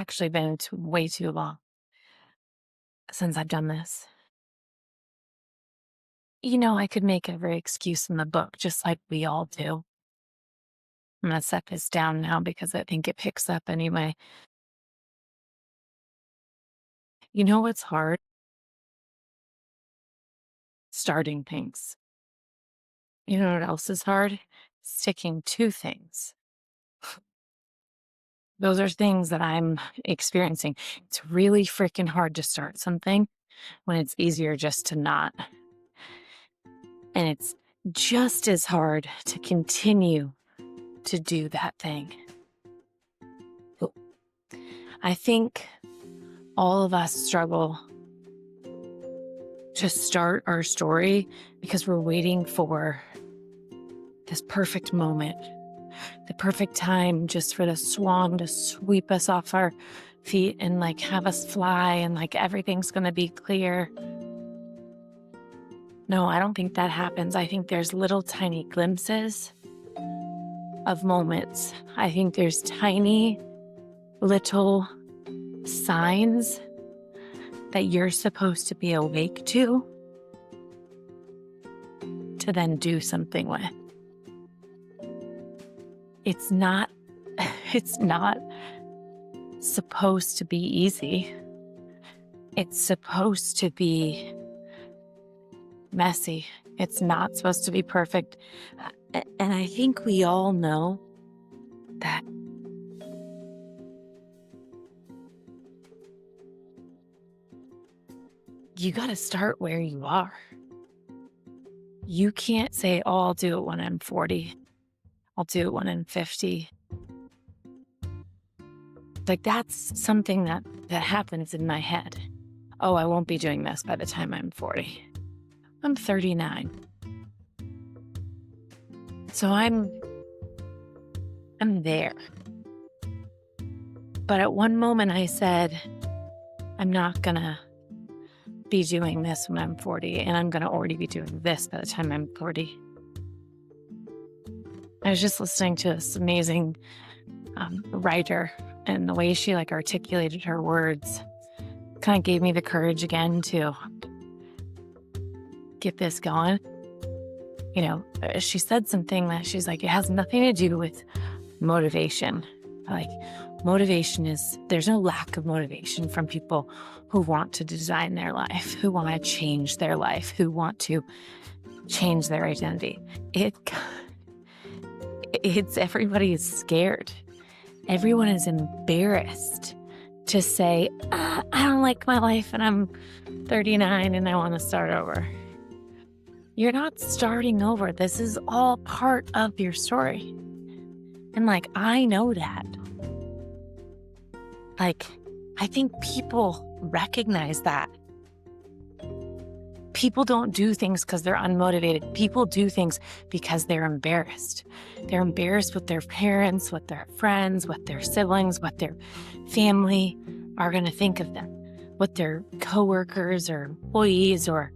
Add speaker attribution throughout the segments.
Speaker 1: actually been way too long since I've done this. I could make every excuse in the book, just like we all do. I'm going to set this down now because I think it picks up anyway. You know what's hard? Starting things. You know what else is hard? Sticking to things. Those are things that I'm experiencing. It's really freaking hard to start something when it's easier just to not. And it's just as hard to continue to do that thing. I think all of us struggle to start our story because we're waiting for this perfect moment, the perfect time just for the swan to sweep us off our feet and like have us fly and like everything's going to be clear. No, I don't think that happens. I think there's little tiny glimpses of moments. I think there's tiny little signs that you're supposed to be awake to then do something with. It's not supposed to be easy. It's supposed to be messy. It's not supposed to be perfect. And I think we all know that. You got to start where you are. You can't say, oh, I'll do it when I'm 40. I'll do it when I'm 50. Like that's something that happens in my head. Oh, I won't be doing this by the time I'm 40. I'm 39. So I'm there. But at one moment I said, I'm not gonna be doing this when I'm 40, and I'm gonna already be doing this by the time I'm 40. I was just listening to this amazing writer, and the way she articulated her words kind of gave me the courage again to get this going. She said something that she's like, it has nothing to do with motivation. Motivation there's no lack of motivation from people who want to design their life, who want to change their life, who want to change their identity. It's everybody is scared. Everyone is embarrassed to say, I don't like my life and I'm 39 and I want to start over. You're not starting over. This is all part of your story. And I know that. I think people recognize that. People don't do things because they're unmotivated. People do things because they're embarrassed. They're embarrassed what their parents, what their friends, what their siblings, what their family are going to think of them, what their coworkers or employees or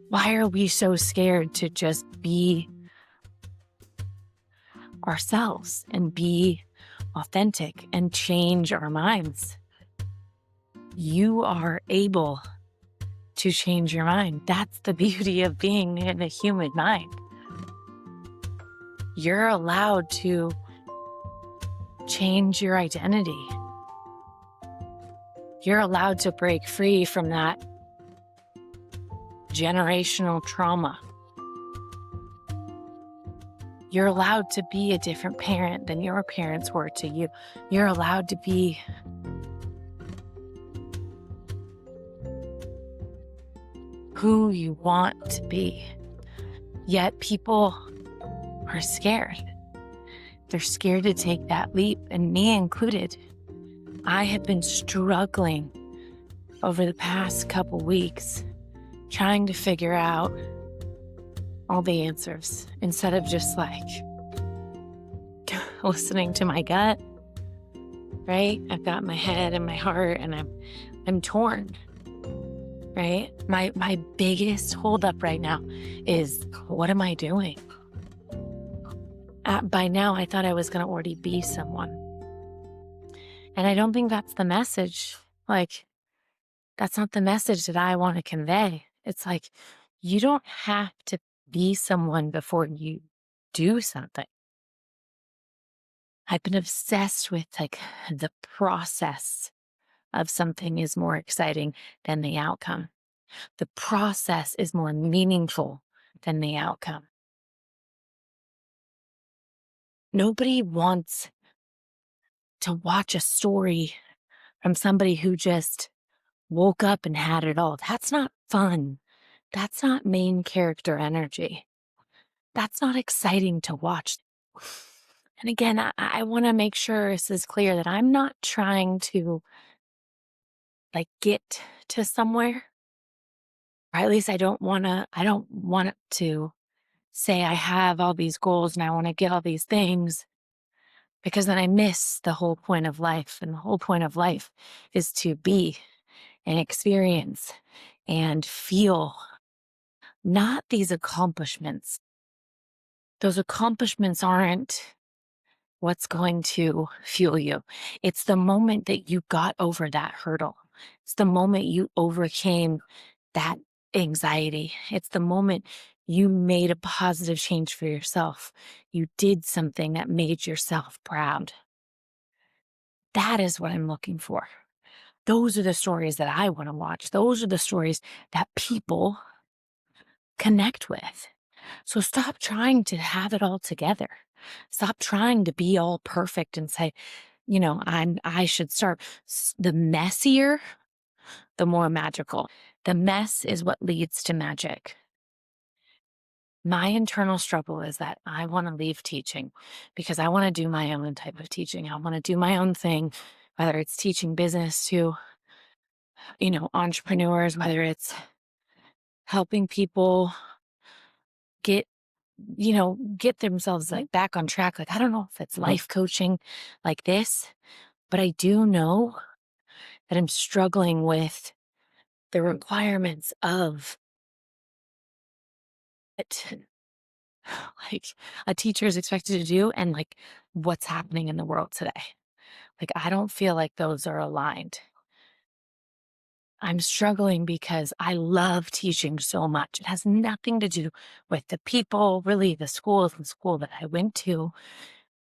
Speaker 1: why are we so scared to just be ourselves and be authentic and change our minds? You are able to change your mind. That's the beauty of being in a human mind. You're allowed to change your identity. You're allowed to break free from that generational trauma. You're allowed to be a different parent than your parents were to you. You're allowed to be who you want to be. Yet people are scared. They're scared to take that leap, and me included. I have been struggling over the past couple weeks trying to figure out all the answers instead of just listening to my gut, right? I've got my head and my heart and I'm torn, right? My biggest holdup right now is, what am I doing? By now, I thought I was going to already be someone. And I don't think that's the message. Like, that's not the message that I want to convey. It's like, you don't have to be someone before you do something. I've been obsessed with like the process of something is more exciting than the outcome. The process is more meaningful than the outcome. Nobody wants to watch a story from somebody who just woke up and had it all. That's not fun. That's not main character energy. That's not exciting to watch. And again, I want to make sure this is clear that I'm not trying to like get to somewhere, or at least I don't want to say I have all these goals and I want to get all these things, because then I miss the whole point of life. And the whole point of life is to be and experience and feel, not these accomplishments. Those accomplishments aren't what's going to fuel you. It's the moment that you got over that hurdle. It's the moment you overcame that anxiety. It's the moment you made a positive change for yourself. You did something that made yourself proud. That is what I'm looking for. Those are the stories that I want to watch. Those are the stories that people connect with. So stop trying to have it all together. Stop trying to be all perfect and say, I should start. The messier, the more magical. The mess is what leads to magic. My internal struggle is that I want to leave teaching because I want to do my own type of teaching. I want to do my own thing, whether it's teaching business to, entrepreneurs, whether it's helping people get themselves like back on track. Like, I don't know if it's life coaching like this, but I do know that I'm struggling with the requirements of it, like a teacher is expected to do, and like what's happening in the world today. Like, I don't feel like those are aligned. I'm struggling because I love teaching so much. It has nothing to do with the people, really the school that I went to.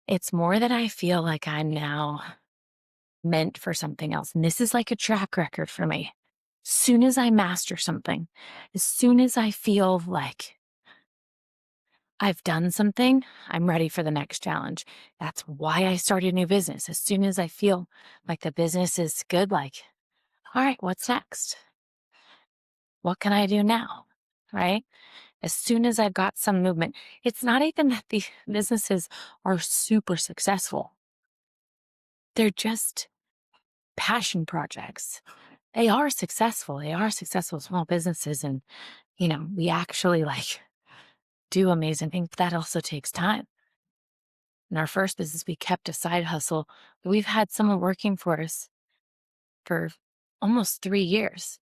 Speaker 1: It's more that I feel like I'm now meant for something else. And this is like a track record for me. As soon as I master something, as soon as I feel like I've done something, I'm ready for the next challenge. That's why I started a new business. As soon as I feel like the business is good, like, all right, what's next? What can I do now? Right? As soon as I've got some movement, it's not even that the businesses are super successful. They're just passion projects. They are successful. They are successful small businesses. And, we actually like do amazing things. But that also takes time. In our first business, we kept a side hustle. We've had someone working for us for almost 3 years.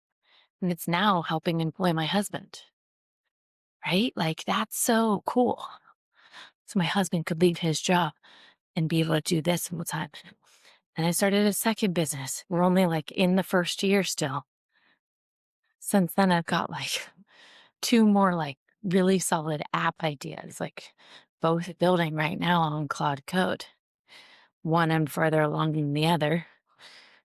Speaker 1: And it's now helping employ my husband. Right? Like, that's so cool. So my husband could leave his job and be able to do this full time. And I started a second business. We're only like in the first year still. Since then, I've got like 2 more like really solid app ideas, like both building right now on Claude Code. One I'm further along than the other.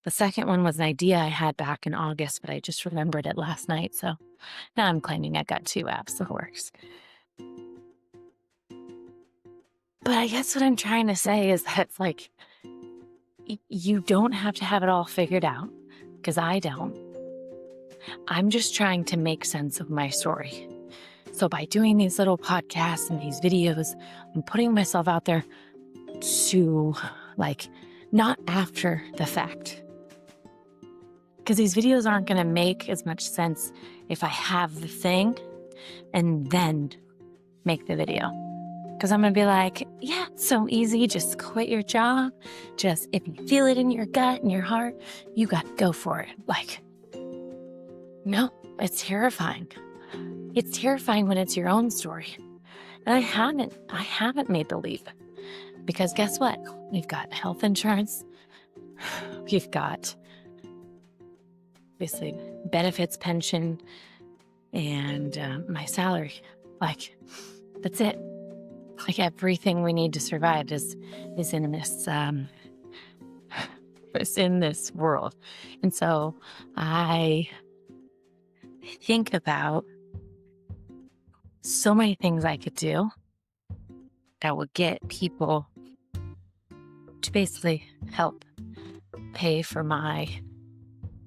Speaker 1: The second one was an idea I had back in August, but I just remembered it last night. So now I'm claiming I got 2 apps that works. But I guess what I'm trying to say is that it's like, you don't have to have it all figured out, because I don't. I'm just trying to make sense of my story. So by doing these little podcasts and these videos, I'm putting myself out there to like, not after the fact. Because these videos aren't going to make as much sense if I have the thing and then make the video. Because I'm going to be like, yeah, it's so easy. Just quit your job. Just, if you feel it in your gut and your heart, you got to go for it. Like, no, it's terrifying. It's terrifying when it's your own story. And I haven't made the leap because guess what? We've got health insurance. We've got obviously benefits, pension, and my salary. Like, that's it. Like everything we need to survive is in this is in this world. And so I think about so many things I could do that would get people to basically help pay for my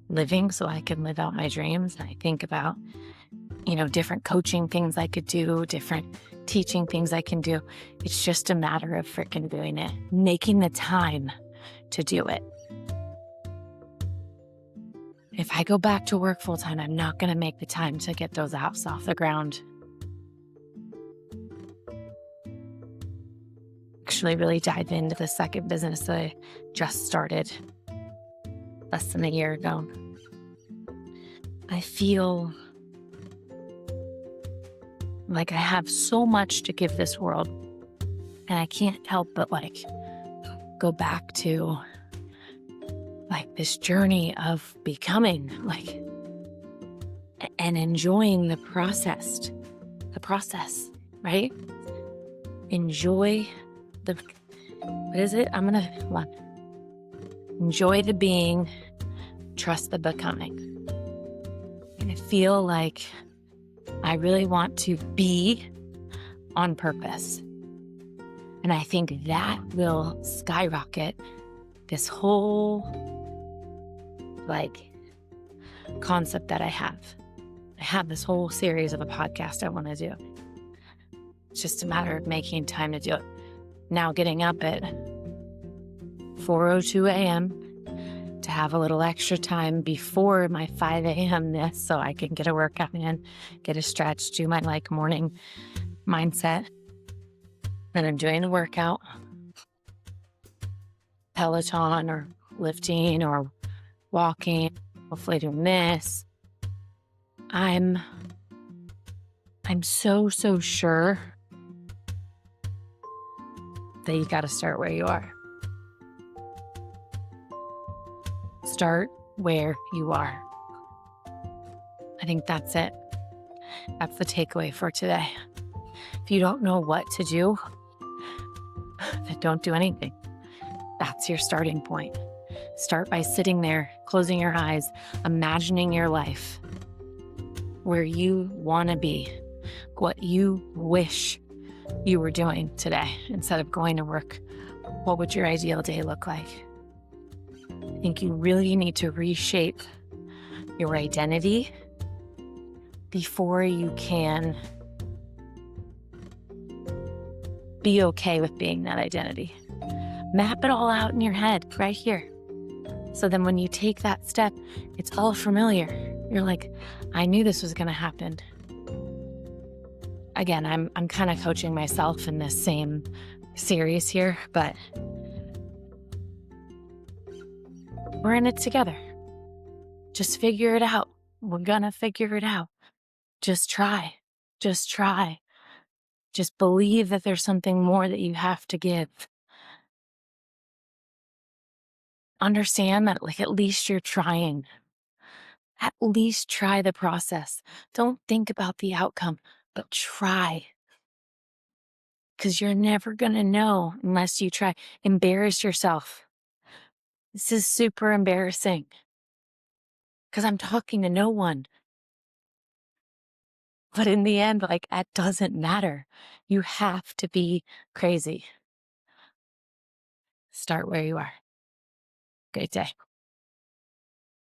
Speaker 1: living so I can live out my dreams. And I think about, different coaching things I could do, different teaching things I can do. It's just a matter of freaking doing it, making the time to do it. If I go back to work full time, I'm not going to make the time to get those apps off the ground. Actually really dive into the second business that I just started less than a year ago. I feel like I have so much to give this world, and I can't help but go back to this journey of becoming and enjoying the process, right? Enjoy what is it? Enjoy the being, trust the becoming. And I feel like I really want to be on purpose. And I think that will skyrocket this whole concept that I have. I have this whole series of a podcast I want to do. It's just a matter of making time to do it. Now getting up at 4:02 a.m. to have a little extra time before my 5 a.m. this so I can get a workout in, get a stretch, do my morning mindset. Then I'm doing a workout, Peloton or lifting or walking, hopefully doing this. I'm so sure that you got to start where you are. Start where you are. I think that's it. That's the takeaway for today. If you don't know what to do, then don't do anything. That's your starting point. Start by sitting there, closing your eyes, imagining your life where you want to be, what you wish you were doing today instead of going to work. What would your ideal day look like? I think you really need to reshape your identity before you can be okay with being that identity. Map it all out in your head right here. So then when you take that step, it's all familiar. You're like, I knew this was going to happen. Again, I'm kind of coaching myself in this same series here, but we're in it together. Just figure it out. We're going to figure it out. Just try. Just try. Just believe that there's something more that you have to give. Understand that at least you're trying. At least try the process. Don't think about the outcome, but try. Because you're never going to know unless you try. Embarrass yourself. This is super embarrassing. Because I'm talking to no one. But in the end, that doesn't matter. You have to be crazy. Start where you are. Great day.